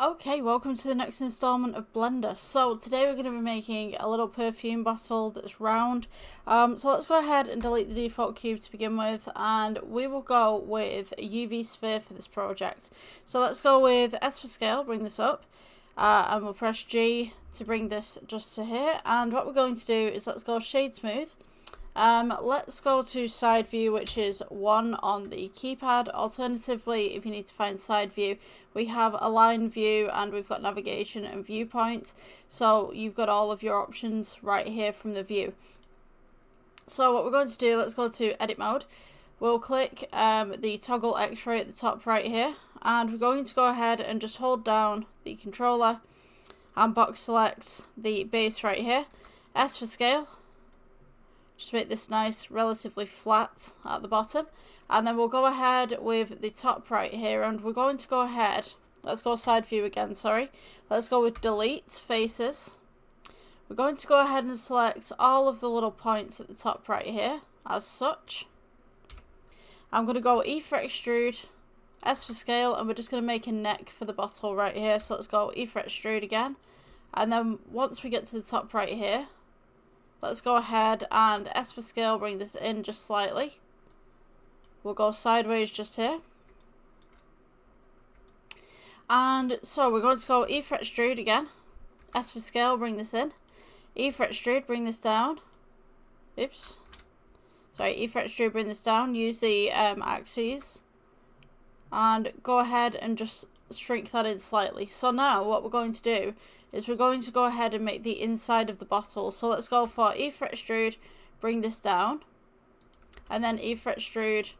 Okay, welcome to the next installment of Blender. So today we're going to be making a little perfume bottle that's round. So let's go ahead and delete the default cube to begin with, and we will go with a UV sphere for this project. So let's go with S for scale, bring this up, and we'll press G to bring this just to here. And what we're going to do is let's go shade smooth. Let's go to side view, which is 1 on the keypad. Alternatively, if you need to find side view, we have align view and we've got navigation and viewpoint. So you've got all of your options right here from the view. So what we're going to do, let's go to edit mode. We'll click the toggle X-ray at the top right here, and we're going to go ahead and just hold down the controller and box select the base right here. S for scale. Just make this nice, relatively flat at the bottom. And then we'll go ahead with the top right here, and we're going to go ahead, let's go side view again, sorry. Let's go with delete faces. We're going to go ahead and select all of the little points at the top right here, as such. I'm going to go E for extrude, S for scale, and we're just going to make a neck for the bottle right here. So let's go E for extrude again. And then once we get to the top right here, let's go ahead and S for scale, bring this in just slightly. We'll go sideways just here. And so we're going to go E for extrude again. S for scale, bring this in. E for extrude, bring this down. Oops. Sorry, E for extrude, bring this down. Use the axes. And go ahead and just shrink that in slightly. So now what we're going to do is we're going to go ahead and make the inside of the bottle. So let's go for E for extrude, bring this down, and then E for extrude,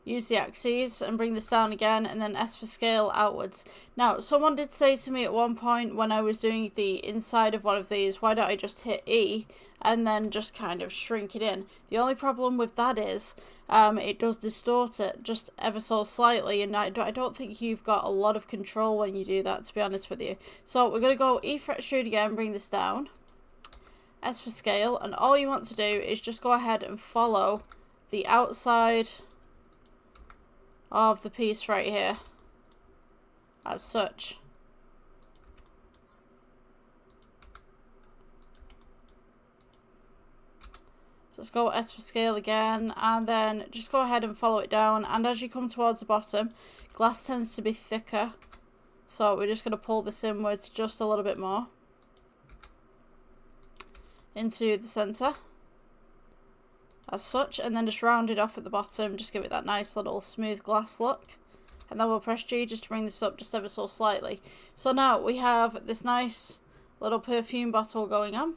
use the axes and bring this down again, and then S for scale outwards. Now, someone did say to me at one point when I was doing the inside of one of these, why don't I just hit E and then just kind of shrink it in? The only problem with that is it does distort it just ever so slightly, and I don't think you've got a lot of control when you do that, to be honest with you. So we're going to go E for extrude again, bring this down, S for scale, and all you want to do is just go ahead and follow the outside of the piece right here, as such. Let's go S for scale again, and then just go ahead and follow it down. And as you come towards the bottom, glass tends to be thicker, so we're just going to pull this inwards just a little bit more into the center, as such, and then just round it off at the bottom. Just give it that nice little smooth glass look, and then we'll press G just to bring this up just ever so slightly. So now we have this nice little perfume bottle going on.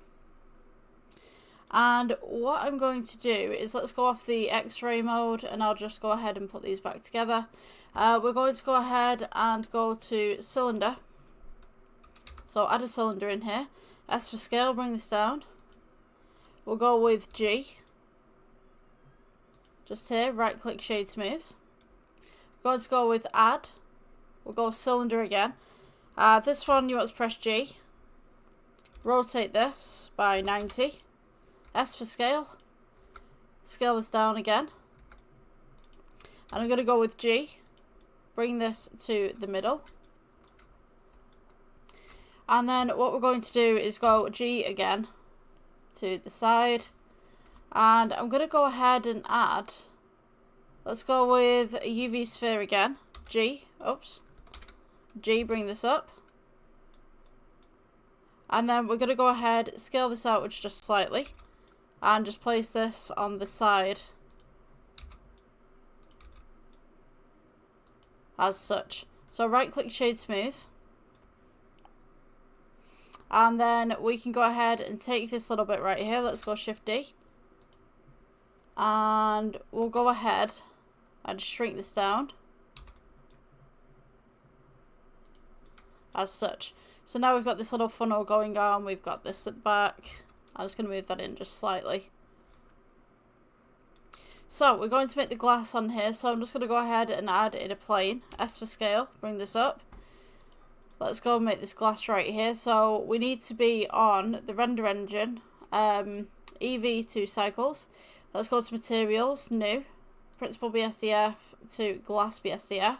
And what I'm going to do is let's go off the X-ray mode, and I'll just go ahead and put these back together. We're going to go ahead and go to cylinder. So add a cylinder in here. S for scale, bring this down. We'll go with G. Just here, right click shade smooth. We're going to go with add. We'll go cylinder again. This one you want to press G. Rotate this by 90. S for scale. Scale this down again. And I'm going to go with G. Bring this to the middle. And then what we're going to do is go G again to the side. And I'm going to go ahead and add. Let's go with a UV sphere again. G. Oops. G, bring this up. And then we're going to go ahead, scale this outwards just slightly, and just place this on the side as such. So right click shade smooth, and then we can go ahead and take this little bit right here. Let's go shift D, and we'll go ahead and shrink this down as such. So now we've got this little funnel going on, we've got this at the back. I'm just going to move that in just slightly. So we're going to make the glass on here, so I'm just going to go ahead and add in a plane. S for scale, bring this up. Let's go and make this glass right here. So we need to be on the render engine, EV to cycles. Let's go to materials, new, principal BSDF to glass BSDF.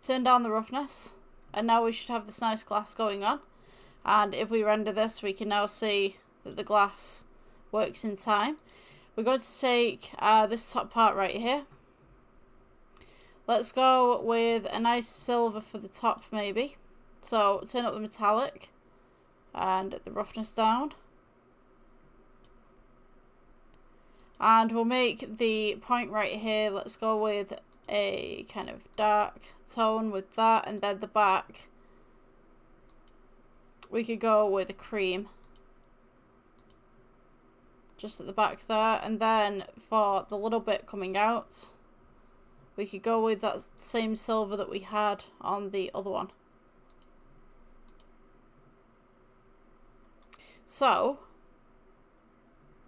Turn down the roughness And now we should have this nice glass going on. And if we render this, we can now see that the glass works in time. We're going to take this top part right here. Let's go with a nice silver for the top maybe. So turn up the metallic and the roughness down. And we'll make the point right here, let's go with a kind of dark tone with that, and then the back we could go with a cream just at the back there, and then for the little bit coming out we could go with that same silver that we had on the other one. So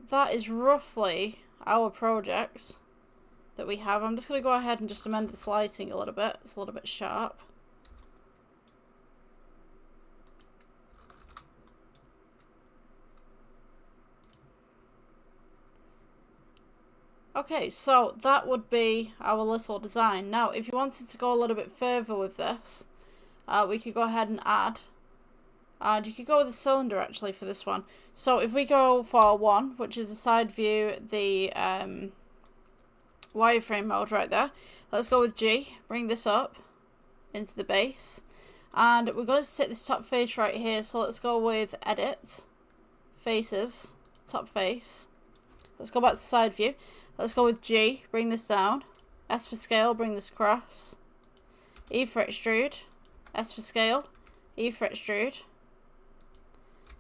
that is roughly our projects that we have. I'm just going to go ahead and just amend this lighting a little bit. It's a little bit sharp. Okay, so that would be our little design. Now, if you wanted to go a little bit further with this, we could go ahead and add. And you could go with a cylinder actually for this one. So if we go for 1, which is the side view, the wireframe mode right there. Let's go with G, bring this up into the base. And we're going to take this top face right here. So let's go with Edit, Faces, Top Face. Let's go back to side view. Let's go with G, bring this down. S for scale, bring this across. E for extrude. S for scale. E for extrude.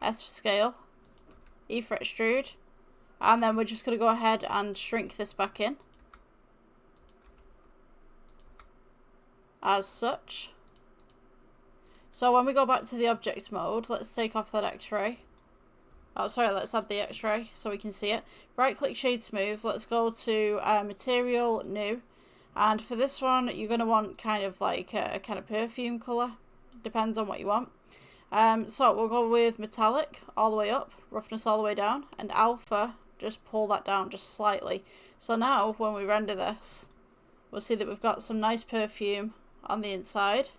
S for scale. E for extrude. And then we're just going to go ahead and shrink this back in. As such. So when we go back to the object mode, let's take off that X-ray. Oh, sorry, let's add the X-ray so we can see it. Right click shade smooth. Let's go to material new. And for this one, you're going to want kind of like a kind of perfume colour. Depends on what you want. So we'll go with metallic all the way up, roughness all the way down, and alpha, just pull that down just slightly. So now when we render this, we'll see that we've got some nice perfume on the inside.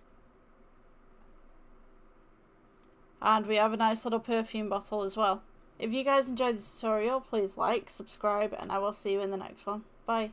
And we have a nice little perfume bottle as well. If you guys enjoyed this tutorial, please like, subscribe, and I will see you in the next one. Bye.